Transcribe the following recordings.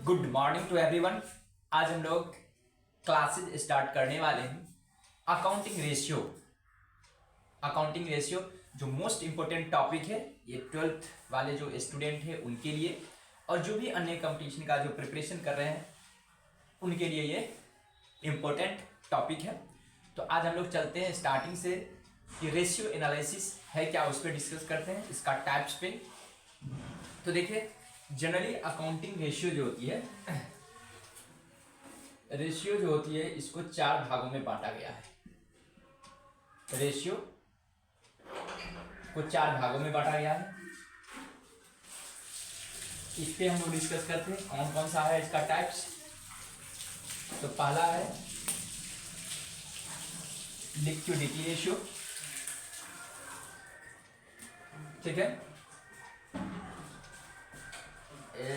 Good morning to everyone. आज हम लोग क्लासेस स्टार्ट करने वाले हैं अकाउंटिंग रेशियो। अकाउंटिंग रेशियो जो मोस्ट इम्पोर्टेंट टॉपिक है, ये 12th वाले जो स्टूडेंट हैं उनके लिए और जो भी अन्य कंपटीशन का जो प्रिपरेशन कर रहे हैं उनके लिए ये इम्पोर्टेंट टॉपिक है। तो आज हम लोग चलते हैं स्टार्टिंग से कि रेशियो एनालिसिस है क्या, उस पर डिस्कस करते हैं, इसका टाइप्स पे। तो देखिए, जनरली अकाउंटिंग रेशियो जो होती है, रेशियो जो होती है इसको 4 भागों में बांटा गया है। रेशियो को 4 भागों में बांटा गया है। इस पे हम लोग डिस्कस करते हैं कौन कौन सा है इसका टाइप्स। तो पहला है लिक्विडिटी रेशियो, ठीक है।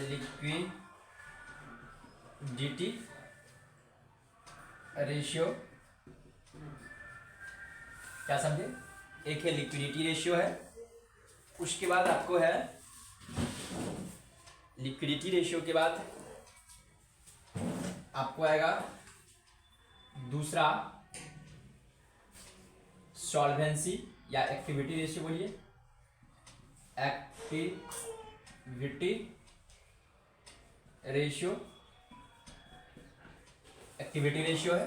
लिक्विडिटी रेशियो क्या समझे? एक है लिक्विडिटी रेशियो है, उसके बाद आपको है लिक्विडिटी रेशियो के बाद आपको आएगा दूसरा सॉल्वेंसी या एक्टिविटी रेशियो। बोलिए, एक्टिविटी रेशियो, एक्टिविटी रेशियो है।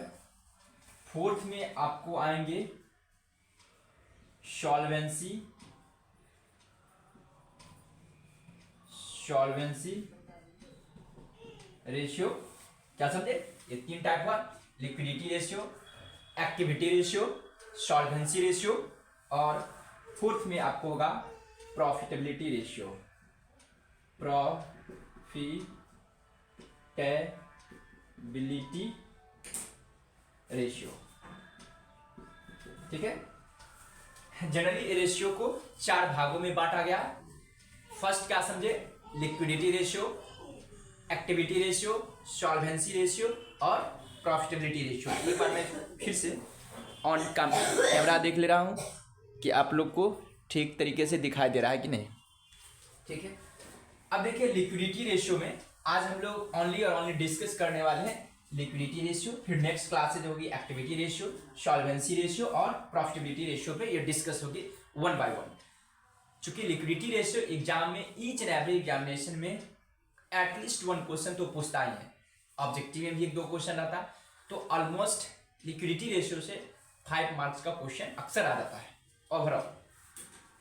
फोर्थ में आपको आएंगे सॉल्वेंसी, सॉल्वेंसी रेशियो। क्या समझे? ये 3 टाइप हुआ, liquidity ratio, activity ratio, solvency ratio और फोर्थ में आपको होगा प्रॉफिटेबिलिटी रेशियो, प्रॉफिटेबिलिटी रेशियो, ठीक है। जनरली रेशियो को 4 भागों में बांटा गया। फर्स्ट क्या समझे? Liquidity ratio, activity ratio, solvency ratio और प्रॉफिटेबिलिटी रेशियो। एक बार मैं फिर से ऑन कैमरा देख ले रहा हूं कि आप लोग को ठीक तरीके से दिखाई दे रहा है कि नहीं, ठीक है। अब देखिए, लिक्विडिटी रेशियो में आज हम लोग ओनली और ओनली डिस्कस करने वाले हैं लिक्विडिटी रेशियो। फिर नेक्स्ट क्लासेज होगी एक्टिविटी रेशियो, सॉल्वेंसी रेशियो और प्रॉफिटेबिलिटी रेशियो पे ये डिस्कस होगी 1 बाय 1। चूंकि लिक्विडिटी रेशियो एग्जाम में ईच एंड एवरी एग्जामिनेशन में एटलीस्ट 1 क्वेश्चन तो पूछता ही है। ऑब्जेक्टिव में भी 1-2 क्वेश्चन रहता है, तो ऑलमोस्ट लिक्विडिटी रेशियो से 5 मार्क्स का क्वेश्चन अक्सर आ जाता है ओवरऑल।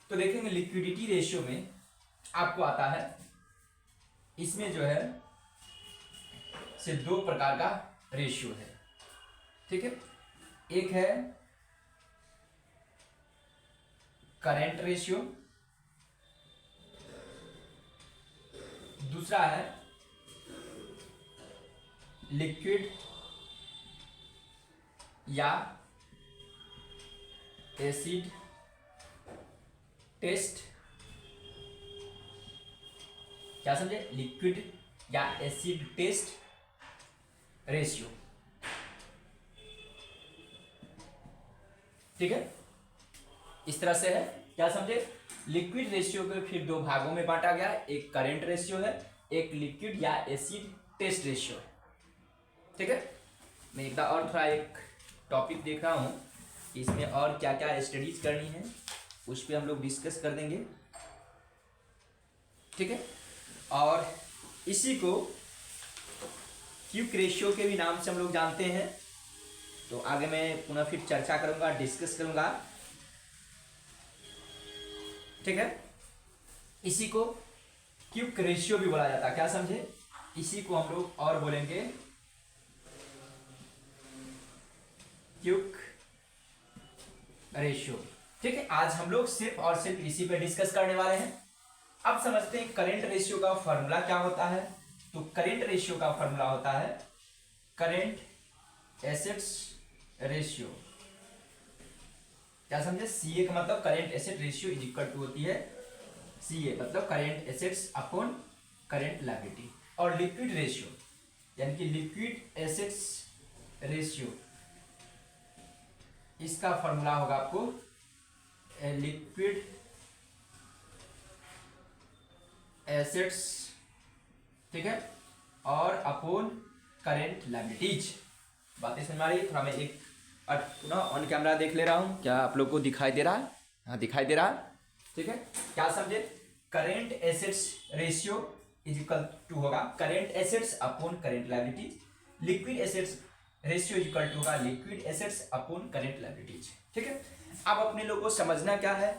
तो देखेंगे लिक्विडिटी रेशियो में आपको आता है, इसमें जो है सिर्फ 2 प्रकार का रेशियो है, ठीक है। एक है करेंट रेशियो, दूसरा है लिक्विड या एसिड टेस्ट। क्या समझे? लिक्विड या एसिड टेस्ट रेशियो, ठीक है। इस तरह से है, क्या समझे? लिक्विड रेशियो को फिर 2 भागों में बांटा गया है, एक करेंट रेशियो है, एक लिक्विड या एसिड टेस्ट रेशियो है, ठीक है। मैं एक बार और थोड़ा एक टॉपिक देख रहा हूं कि इसमें और क्या क्या स्टडीज करनी है, उस पर हम लोग डिस्कस कर देंगे, ठीक है। और इसी को क्विक रेशियो के भी नाम से हम लोग जानते हैं। तो आगे मैं पुनः फिर चर्चा करूंगा, डिस्कस करूंगा, ठीक है। इसी को क्विक रेशियो भी बोला जाता है, क्या समझे? इसी को हम लोग और बोलेंगे क्विक रेशियो, ठीक है। आज हम लोग सिर्फ और सिर्फ इसी पे डिस्कस करने वाले हैं। अब समझते हैं करेंट रेशियो का फॉर्मूला क्या होता है। तो करेंट रेशियो का फॉर्मूला होता है करेंट एसेट्स रेशियो। क्या समझे? सीए का मतलब current asset ratio is equal to होती है सीए मतलब current assets upon current liability. और लिक्विड रेशियो यानी कि लिक्विड एसेट्स रेशियो, इसका फॉर्मूला होगा आपको लिक्विड एसेट्स, ठीक है, और अपॉन करेंट लायबिलिटीज। बातें समझ में आ रही है? थोड़ा मैं एक पुनः ऑन कैमरा देख ले रहा हूँ, क्या आप लोग को दिखाई दे रहा है? हाँ दिखाई दे रहा है, ठीक है। क्या समझे? Current assets ratio is equal to होगा current assets upon current liabilities, liquid assets ratio is equal to होगा liquid assets upon current liabilities, ठीक है। अब अपने लोग को समझना क्या है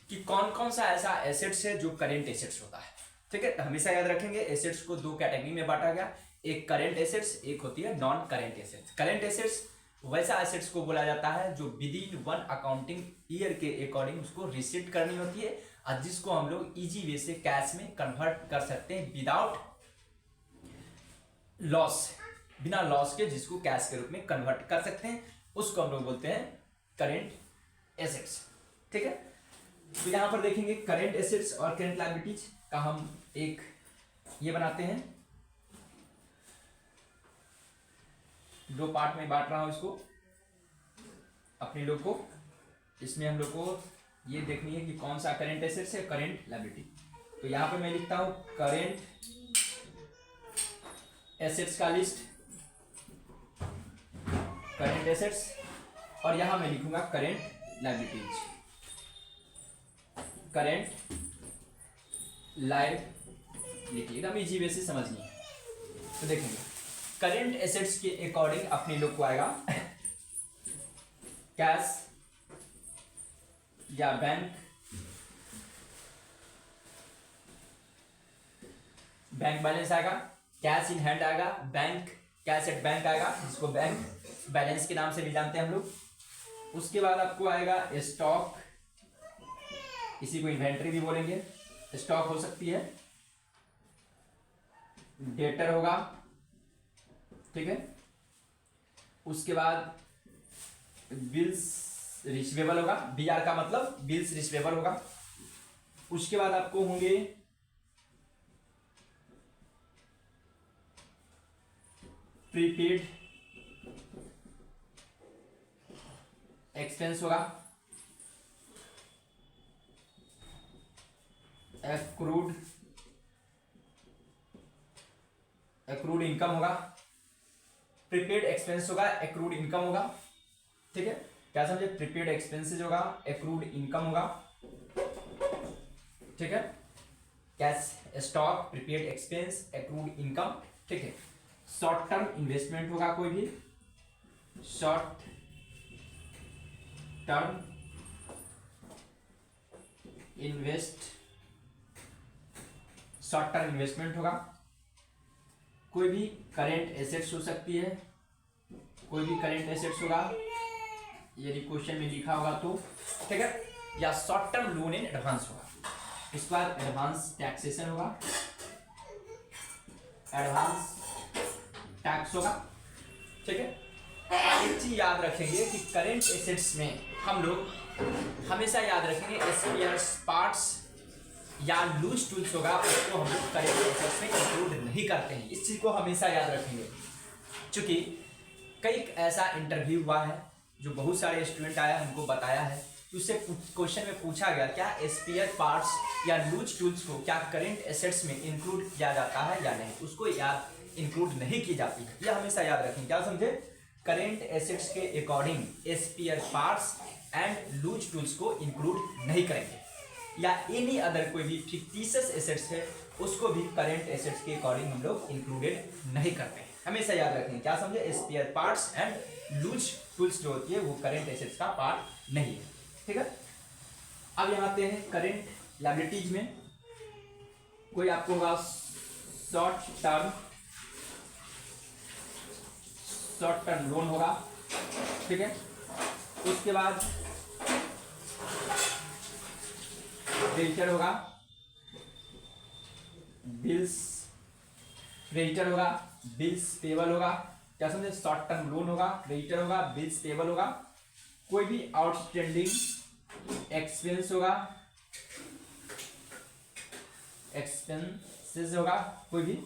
कि कौन कौन सा ऐसा एसेट्स है जो करेंट एसेट्स होता है, ठीक है। हमेशा याद रखेंगे एसेट्स को दो कैटेगरी में बांटा गया, एक करेंट एसेट्स, एक होती है non current assets. Current assets वैसा एसेट्स को बोला जाता है जो with in one accounting year के अकॉर्डिंग उसको रिसीट करनी होती है और जिसको हम लोग इजी वे से कैश में कन्वर्ट कर सकते हैं विदाउट लॉस, बिना लॉस के जिसको कैश के रूप में कन्वर्ट कर सकते हैं, उसको हम लोग बोलते हैं करेंट एसेट्स, ठीक है। तो यहां पर देखेंगे करेंट एसेट्स और करेंट लायबिलिटीज का हम एक ये बनाते हैं, दो पार्ट में बांट रहा हूं इसको अपने लोग को। इसमें हम लोग को ये देखनी है कि कौन सा करेंट एसेट्स है, करेंट लायबिलिटी। तो यहां पे मैं लिखता हूं करेंट एसेट्स का लिस्ट, करेंट एसेट्स, और यहां मैं लिखूंगा करेंट लायबिलिटीज, करेंट लायबिलिटी। एकदम इजी वे से समझनी है। तो देखेंगे करेंट एसेट्स के अकॉर्डिंग अपने लोग को आएगा कैश या बैंक बैलेंस आएगा, कैश इन हैंड आएगा, बैंक कैश एट बैंक आएगा जिसको बैंक बैलेंस के नाम से भी जानते हैं हम लोग। उसके बाद आपको आएगा स्टॉक, इसी को इन्वेंट्री भी बोलेंगे, स्टॉक हो सकती है, डेटर होगा, ठीक है। उसके बाद बिल्स रिसीवेबल होगा, बीआर का मतलब बिल्स रिसीवेबल होगा। उसके बाद आपको होंगे प्रीपेड एक्सपेंस होगा, एक्रूड इनकम होगा, प्रीपेड एक्सपेंस होगा, एक्रूड इनकम होगा, ठीक है। क्या समझे? प्रीपेड एक्सपेंसेस होगा, एक्रूड इनकम होगा, ठीक है। Cash stock, prepaid expense, accrued income, ठीक है। शॉर्ट टर्म इन्वेस्टमेंट होगा, कोई भी शॉर्ट टर्म इन्वेस्टमेंट होगा, कोई भी करेंट एसेट्स हो सकती है, कोई भी करेंट एसेट्स होगा, यदि क्वेश्चन में लिखा होगा तो, ठीक है। या short term loan in advance होगा। उसके बाद एडवांस टैक्सेशन होगा, एडवांस टैक्स होगा, ठीक है। एक चीज याद रखेंगे कि करेंट एसेट्स में हम लोग हमेशा याद रखेंगे स्पेयर पार्ट्स या लूज टूल्स होगा उसको हम लोग करेंट एसेट्स में इंक्लूड नहीं करते हैं। इस चीज को हमेशा याद रखेंगे, क्योंकि कई ऐसा इंटरव्यू हुआ है जो बहुत सारे स्टूडेंट आया हमको बताया है, उससे क्वेश्चन में पूछा गया क्या स्पेयर पार्ट्स या लूज टूल्स को क्या करेंट एसेट्स में इंक्लूड किया जाता है या नहीं, उसको याद इंक्लूड नहीं की जाती है। यह हमेशा याद रखें। क्या समझे? करेंट एसेट्स के according spare parts and loose tools को इंक्लूड नहीं करेंगे, या एनी अदर कोई भी फिक्टिशियस एसेट्स है उसको भी करेंट एसेट्स के अकॉर्डिंग हम लोग इंक्लूडेड नहीं करते हैं। हमेशा याद रखें। क्या समझे? Spare parts and loose tools जो होती है वो करेंट एसेट्स का पार्ट नहीं है, ठीक है। अब यहाँ आते हैं करेंट लायबिलिटीज में। कोई आपको होगा शॉर्ट टर्म लोन होगा, ठीक है। उसके बाद क्रेडिटर होगा, बिल्स क्रेडिटर होगा, बिल्स पेबल होगा। क्या समझे? शॉर्ट टर्म लोन होगा, क्रेडिटर होगा, बिल्स पेबल होगा, कोई भी आउटस्टैंडिंग एक्सपेंस होगा, एक्सपेंसेस होगा कोई भी।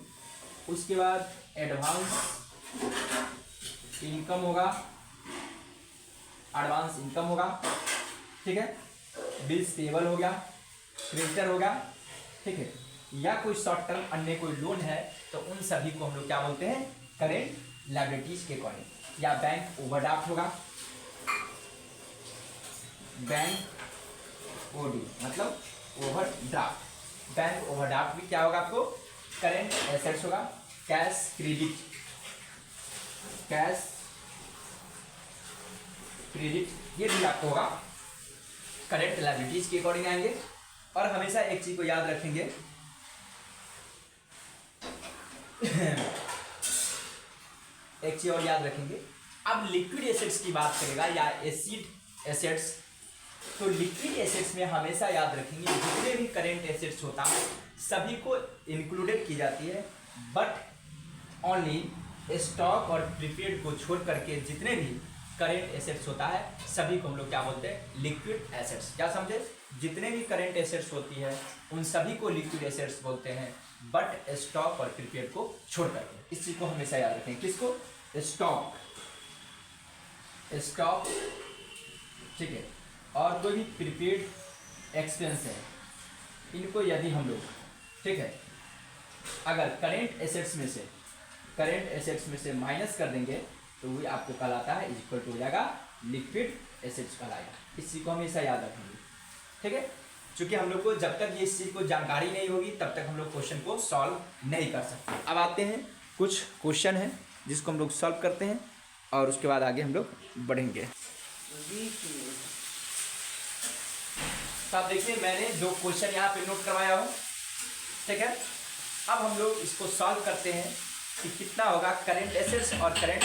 उसके बाद एडवांस इनकम होगा, एडवांस इनकम होगा, ठीक है। बिल्स पेबल हो गया, क्रेडिटर हो गया, ठीक है। या कोई शॉर्ट टर्म अन्य कोई लोन है तो उन सभी को हम लोग क्या बोलते हैं, करेंट लायबिलिटीज के अकॉर्डिंग। या बैंक ओवरड्राफ्ट होगा, बैंक ओडी मतलब ओवरड्राफ्ट। बैंक ओवरड्राफ्ट भी क्या होगा आपको, करेंट एसेट्स होगा। कैश क्रेडिट, कैश क्रेडिट ये भी आपको होगा करेंट लायबिलिटीज के अकॉर्डिंग आएंगे। और हमेशा एक चीज को याद रखेंगे एक चीज और याद रखेंगे, अब लिक्विड एसेट्स की बात करेगा या एसिड एसेट्स, तो लिक्विड एसेट्स में हमेशा याद रखेंगे जितने भी करेंट एसेट्स होता है सभी को इंक्लूडेड की जाती है, बट ओनली स्टॉक और प्रीपेड को छोड़ करके जितने भी करेंट एसेट्स होता है सभी को हम लोग क्या बोलते हैं, लिक्विड एसेट्स। क्या समझे, जितने भी करेंट एसेट्स होती है उन सभी को लिक्विड एसेट्स बोलते हैं, बट स्टॉक और प्रीपेड को छोड़ करके। इस चीज को हमेशा याद रखें, किसको, स्टॉक, स्टॉक ठीक है, और कोई भी प्रीपेड एक्सपेंस है इनको यदि हम लोग ठीक है अगर करेंट एसेट्स में से माइनस कर देंगे तो वो आपको कहलाता है इक्वल टू हो जाएगा लिक्विड एसेट्स कहलाएगा। इस चीज को हमेशा याद रखेंगे, ठीक है। क्योंकि हम लोग को जब तक ये इस चीज को जानकारी नहीं होगी तब तक हम लोग क्वेश्चन को सॉल्व नहीं कर सकते। अब आते हैं कुछ क्वेश्चन है जिसको हम लोग सॉल्व करते हैं और उसके बाद आगे हम लोग बढ़ेंगे। तो आप देखिए मैंने जो क्वेश्चन यहाँ पे नोट करवाया हूँ, ठीक है। अब हम लोग इसको सॉल्व करते हैं कि कितना होगा करेंट एसेट्स और करेंट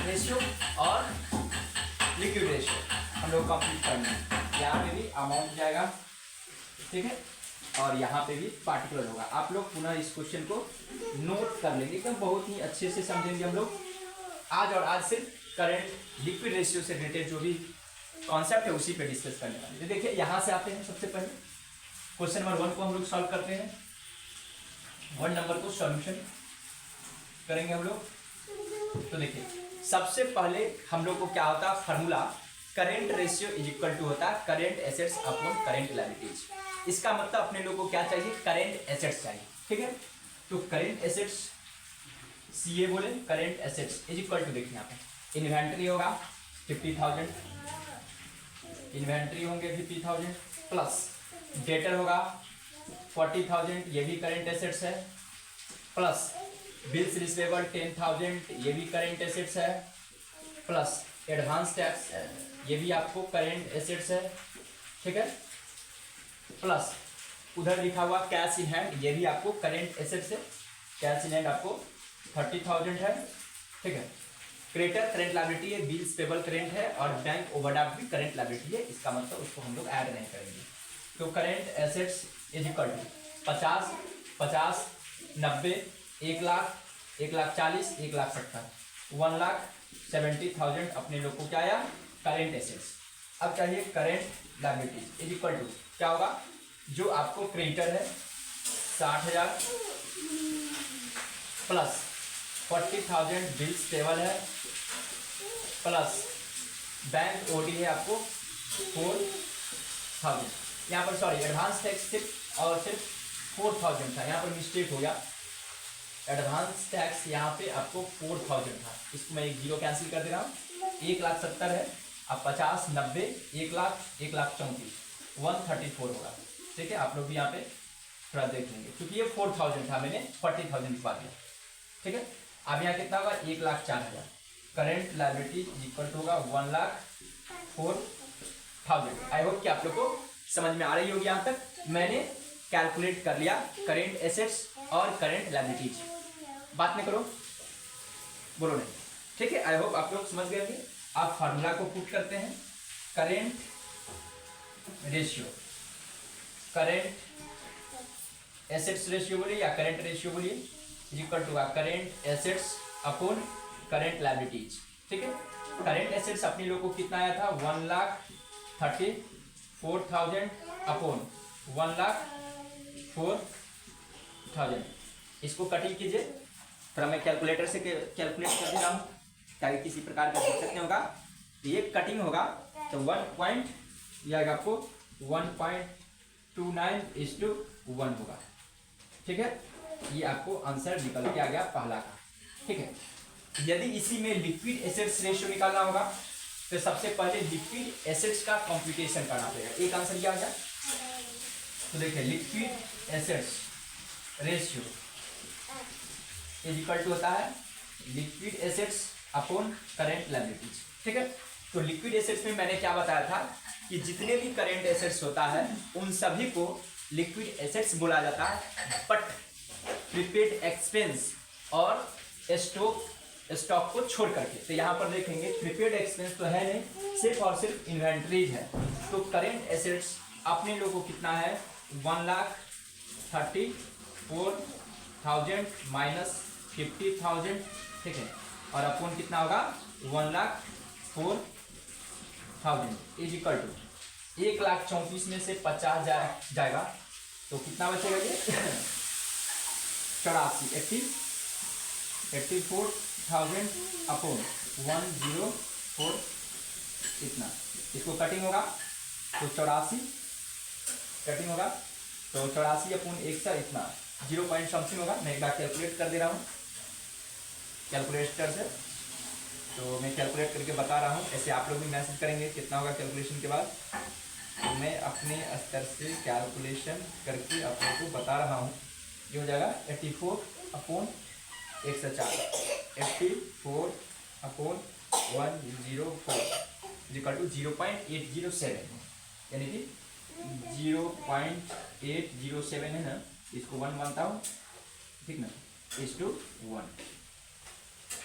रेशियो और लिक्विड रेशियो हम लोग कंप्लीट करना है। यहाँ पे भी अमाउंट जाएगा, ठीक है, और यहाँ पे भी पार्टिकुलर होगा। आप लोग पुनः इस क्वेश्चन को नोट कर लेंगे, एकदम बहुत ही अच्छे से समझेंगे हम लोग आज। और आज सिर्फ करेंट लिक्विड रेशियो से रिलेटेड जो भी कॉन्सेप्ट है उसी पे डिस्कस करने वाले। तो देखिए यहाँ से आते हैं, सबसे पहले क्वेश्चन नंबर 1 को हम लोग सॉल्व करते हैं। 1 नंबर को सॉल्यूशन करेंगे हम लोग। तो देखिए सबसे पहले हम लोग को क्या होता है formula, current ratio is equal to होता है current assets upon current liabilities. इसका मतलब अपने लोग को क्या चाहिए, करेंट एसेट्स चाहिए, ठीक है। तो करेंट एसेट्स सीए बोले, current assets is equal to देखिए यहाँ पे इन्वेंट्री होगा 50,000, इन्वेंट्री होंगे 50,000 प्लस डेटर होगा 40,000, ये भी करेंट एसेट्स है, प्लस बिल्स रिसीवेबल 10,000, ये भी करेंट एसेट्स है, प्लस एडवांस टैक्स ये भी आपको करेंट एसेट्स है, ठीक है, प्लस उधर लिखा हुआ कैश इन हैंड, ये भी आपको करेंट एसेट्स है, कैश इन हैंड आपको 30,000 है, ठीक है। क्रेडिटर करेंट लायबिलिटी है, बिल्स पेबल करेंट है, और बैंक ओवरड्राफ्ट भी करेंट लायबिलिटी है। इसका मतलब उसको हम लोग ऐड नहीं करेंगे। तो current assets is equal to 50, 50, 90, 1 lakh, 1,40,000, 1,70,000, 1,70,000 अपने लोग को क्या आया, करेंट एसेट्स। अब चाहिए current liability is equal to क्या होगा, जो आपको क्रेडिटर है 60,000 प्लस 40,000 बिल्स पेबल है, प्लस बैंक ओडी है आपको 4,000। यहाँ पर सॉरी एडवांस टैक्स सिर्फ और सिर्फ 4,000 था, यहाँ पर मिस्टेक हो गया। एडवांस टैक्स यहाँ पे आपको 4,000 था, इसको मैं एक जीरो कैंसिल कर दे रहा हूँ। 1,70,000 है, अब 50, 90, 1 लाख, 1,34,000, 134 होगा, ठीक है। आप लोग भी यहाँ पे थोड़ा देख लेंगे क्योंकि ये 4,000 था, मैंने 40,000 लिखवा दिया, ठीक है। अब यहाँ कितना होगा 1,04,000। करेंट लायबिलिटी इक्वल टू होगा 1,04,000। आई होप कि आप लोग को समझ में आ रही होगी। यहाँ तक मैंने कैलकुलेट कर लिया करेंट एसेट्स और करेंट लायबिलिटीज। बात नहीं करो, बोलो नहीं, ठीक है। आई होप आप लोग समझ गए होंगे। आप फार्मूला को पुट करते हैं, current ratio, current assets ratio बोलिए या करेंट रेशियो बोलिए, equal to current assets upon current liabilities, ठीक है। करेंट एसेट्स अपने लोग को कितना आया था 1,34,000 अपॉन 1,04,000। इसको कटिंग कीजिए, थोड़ा मैं कैलकुलेटर से कैलकुलेट कर दे रहा हूँ ताकि किसी प्रकार का दिक्कत नहीं होगा। ये कटिंग होगा तो 1 पॉइंट यह आएगा आपको 1.8 29:1 होगा। ठीक है, ये आपको आंसर निकल के आ गया पहला का। ठीक है, यदि इसी में लिक्विड एसेट्स रेशियो निकालना होगा तो सबसे पहले लिक्विड एसेट्स का कंप्यूटेशन करना पड़ेगा। एक आंसर क्या आ गया, तो देखिए liquid assets ratio is equal to होता है liquid assets upon current liabilities. ठीक है, तो लिक्विड एसेट्स में मैंने क्या बताया था कि जितने भी करेंट एसेट्स होता है उन सभी को लिक्विड एसेट्स बोला जाता है, बट प्रीपेड एक्सपेंस और स्टॉक को छोड़ करके। तो यहाँ पर देखेंगे प्रीपेड एक्सपेंस तो है नहीं, सिर्फ और सिर्फ इन्वेंट्रीज है। तो करेंट एसेट्स अपने लोगों को कितना है 1,34,000 माइनस 50,000। ठीक है, और अपन कितना होगा 1,04,000 इज इक्वल टू 1,34,000 में से 50 जाएगा तो कितना बचेगा ये 84,000 अपॉन 104 इतना। इसको कटिंग होगा तो 84 कटिंग होगा तो 84 अपॉन 100 इतना 0 पॉइंट समथिंग होगा। मैं एक बार कैलकुलेट कर दे रहा हूँ कैलकुलेटर से, तो मैं कैलकुलेट करके बता रहा हूँ, ऐसे आप लोग भी मैसेज करेंगे कितना होगा कैलकुलेशन के बाद। तो मैं अपने स्तर से कैलकुलेशन करके आप लोग को बता रहा हूँ। ये हो जाएगा 84 अपॉन 104 84 अपॉन 104 इक्वल टू 0.807, यानी कि 0.807 है ना, इसको 1 मानता हूँ। ठीक ना, इज टू 1।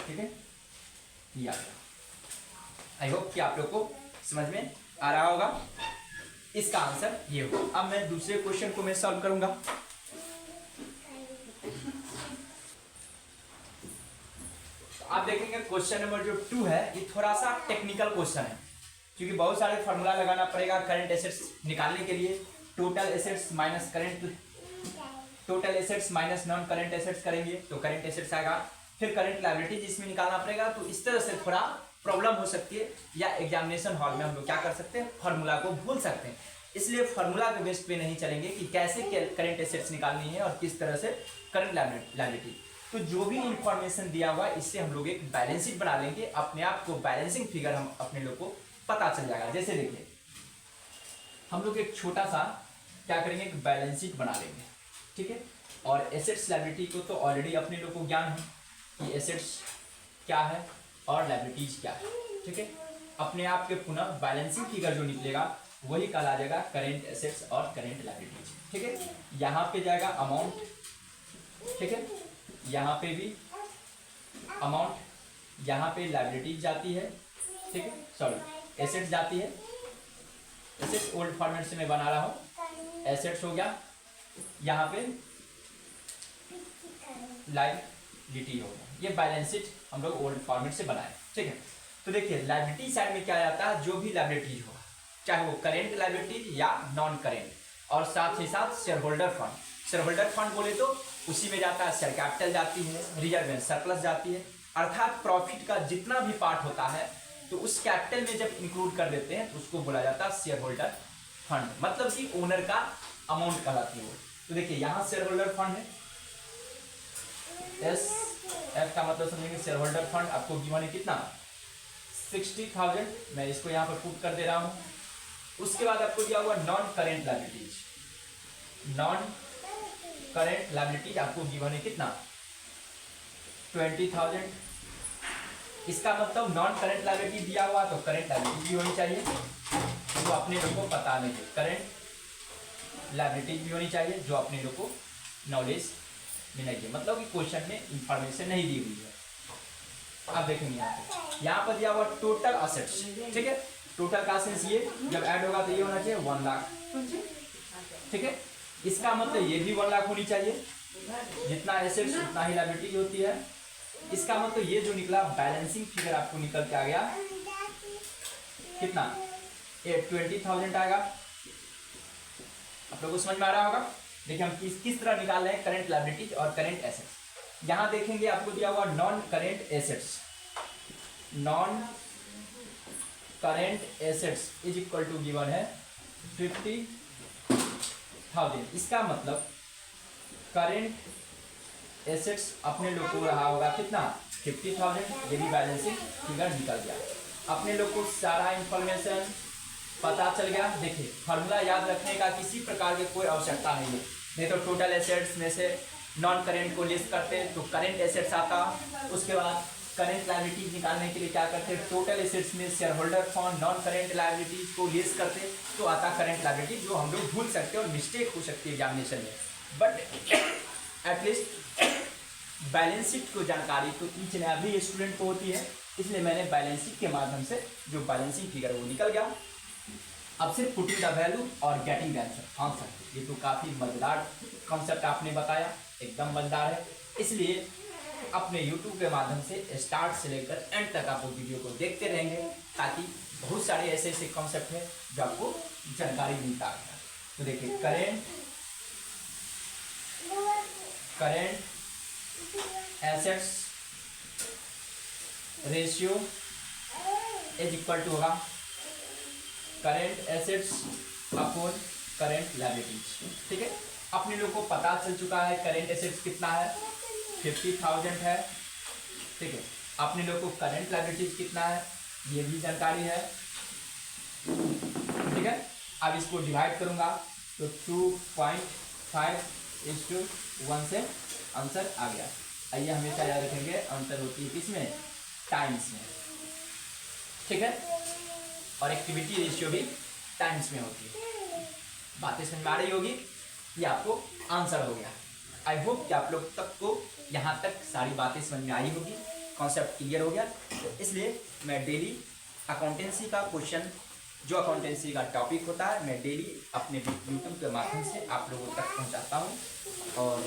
ठीक है, या आई होप कि आप लोग को समझ में आ रहा होगा। इसका आंसर ये होगा। अब मैं दूसरे क्वेश्चन को मैं सॉल्व करूंगा। आप देखेंगे क्वेश्चन नंबर जो 2 है ये थोड़ा सा टेक्निकल क्वेश्चन है, क्योंकि बहुत सारे फॉर्मूला लगाना पड़ेगा करंट एसेट्स निकालने के लिए। Total assets minus minus non current assets करेंगे तो करंट एसेट्स आएगा, फिर करंट लायबिलिटीज इसमें निकालना पड़ेगा। तो इस तरह से थोड़ा प्रॉब्लम हो सकती है, या एग्जामिनेशन हॉल में हम लोग क्या कर सकते हैं फॉर्मूला को भूल सकते हैं। इसलिए फॉर्मूला के बेस पे नहीं चलेंगे कि कैसे करंट एसेट्स निकालनी है और किस तरह से करंट लायबिलिटी। तो जो भी इंफॉर्मेशन दिया हुआ इससे हम लोग एक बैलेंस शीट बना लेंगे, अपने आप को बैलेंसिंग फिगर हम अपने लोग को पता चल जाएगा। जैसे देखिए हम लोग एक छोटा सा क्या करेंगे, एक बैलेंस शीट बना लेंगे। ठीक है, और एसेट्स लायबिलिटी को तो ऑलरेडी अपने लोग को ज्ञान है कि एसेट्स क्या है और लायबिलिटीज क्या है। ठीक है, अपने आप के पुनः बैलेंसिंग फिगर जो निकलेगा वही कहला जाएगा करेंट एसेट्स और करेंट लायबिलिटीज। ठीक है, यहाँ पे जाएगा अमाउंट, ठीक है, यहाँ पे भी अमाउंट, यहाँ पे लायबिलिटीज जाती है। ठीक है, सॉरी एसेट्स जाती है। एसेट्स ओल्ड फॉर्मेट से मैं बना रहा हूँ, एसेट्स हो गया, यहाँ पे लायबिलिटी हो गया। ये बैलेंस शीट हम लोग ओल्ड फॉर्मेट से बनाए। ठीक है, तो देखिए लायबिलिटी साइड में क्या आता है, जो भी लायबिलिटीज होगा चाहे वो करेंट लायबिलिटीज या नॉन करेंट, और साथ ही साथ share holder fund. Share holder fund बोले तो उसी में जाता है शेयर कैपिटल जाती है, रिजर्व एंड सरप्लस जाती है, अर्थात प्रॉफिट का जितना भी पार्ट होता है तो उस कैपिटल में जब इंक्लूड कर देते हैं तो उसको बोला जाता है शेयर होल्डर फंड, मतलब कि ओनर का अमाउंट कहलाती है वो। तो देखिए यहाँ शेयर होल्डर फंड है, एस एफ का मतलब समझेंगे शेयर होल्डर फंड आपको गिवन है कितना 60,000, मैं इसको यहाँ पर पुट कर दे रहा हूँ। उसके बाद आपको दिया हुआ non current liabilities, non current liabilities आपको गिवन है कितना 20,000। इसका मतलब नॉन करेंट लायबिलिटी दिया हुआ तो करेंट लायबिलिटी भी होनी चाहिए, जो अपने लोग को पता नहीं है। करेंट लायबिलिटीज भी होनी चाहिए जो अपने लोग को नॉलेज में नहीं है, मतलब कि क्वेश्चन में इंफॉर्मेशन नहीं दी हुई है। आप देखेंगे यहाँ पर दिया हुआ टोटल असेट्स। ठीक है, टोटल का असेट्स ये जब ऐड होगा तो ये होना चाहिए 1 लाख। ठीक है, इसका मतलब ये भी 1 लाख होनी चाहिए, जितना एसेट्स उतना ही लायबिलिटी होती है। इसका मतलब ये जो निकला बैलेंसिंग फिगर आपको निकल के आ गया कितना 20,000 आएगा। आप लोगों को समझ में आ रहा होगा। देखिए हम किस तरह निकाल रहे हैं करंट लायबिलिटीज और करंट एसेट्स। यहाँ देखेंगे आपको दिया हुआ non current assets, non current assets is equal to given है 50,000, इसका मतलब करेंट एसेट्स अपने लोग को रहा होगा कितना 50,000। ये भी बैलेंसिंग फिगर निकल गया। अपने लोग को सारा इंफॉर्मेशन पता चल गया। देखिए फार्मूला याद रखने का किसी प्रकार की कोई आवश्यकता नहीं तो टोटल एसेट्स में से नॉन करेंट को लिस्ट करते तो करेंट एसेट्स आता। उसके बाद करेंट लायबिलिटीज निकालने के लिए क्या करते टोटल एसेट्स में share holder fund non current liabilities को लिस्ट करते तो आता करेंट लायबिलिटी, जो हम लोग भूल सकते हैं और मिस्टेक हो सकती है एग्जामिनेशन में। बट एटलीस्ट बैलेंस शीट को जानकारी तो ईच एंड एवरी स्टूडेंट को होती है, इसलिए मैंने बैलेंस शीट के माध्यम से जो बैलेंसिंग फिगर वो निकल गया। अब सिर्फ पुटिंग द वैल्यू और गेटिंग द आंसर। ये तो काफ़ी मजेदार कॉन्सेप्ट आपने बताया, एकदम मजेदार है। इसलिए अपने YouTube के माध्यम से स्टार्ट से लेकर एंड तक आप वीडियो को देखते रहेंगे, ताकि बहुत सारे ऐसे ऐसे कॉन्सेप्ट हैं जो आपको जानकारी मिलता है। तो देखिए current assets ratio is equal to होगा current assets upon current liabilities. ठीक है, अपने लोग को पता चल चुका है करेंट एसेट्स कितना है 50,000 है। ठीक है, अपने लोग को करेंट लायबिलिटीज कितना है ये भी जानकारी है। ठीक है, अब इसको डिवाइड करूंगा तो 2.5:1 से आंसर आ गया। आइए हमेशा याद रखेंगे आंसर होती है किसमें टाइम्स में। ठीक है, और एक्टिविटी रेशियो भी टाइम्स में होती है। बातें समझ में आ रही होगी, ये आपको आंसर हो गया। आई होप कि आप लोग तक को यहाँ तक सारी बातें समझ में आई होगी, कॉन्सेप्ट क्लियर हो गया। तो इसलिए मैं डेली अकाउंटेंसी का क्वेश्चन, जो अकाउंटेंसी का टॉपिक होता है, मैं डेली अपने यूट्यूब के माध्यम से आप लोगों तक पहुँचाता हूँ। और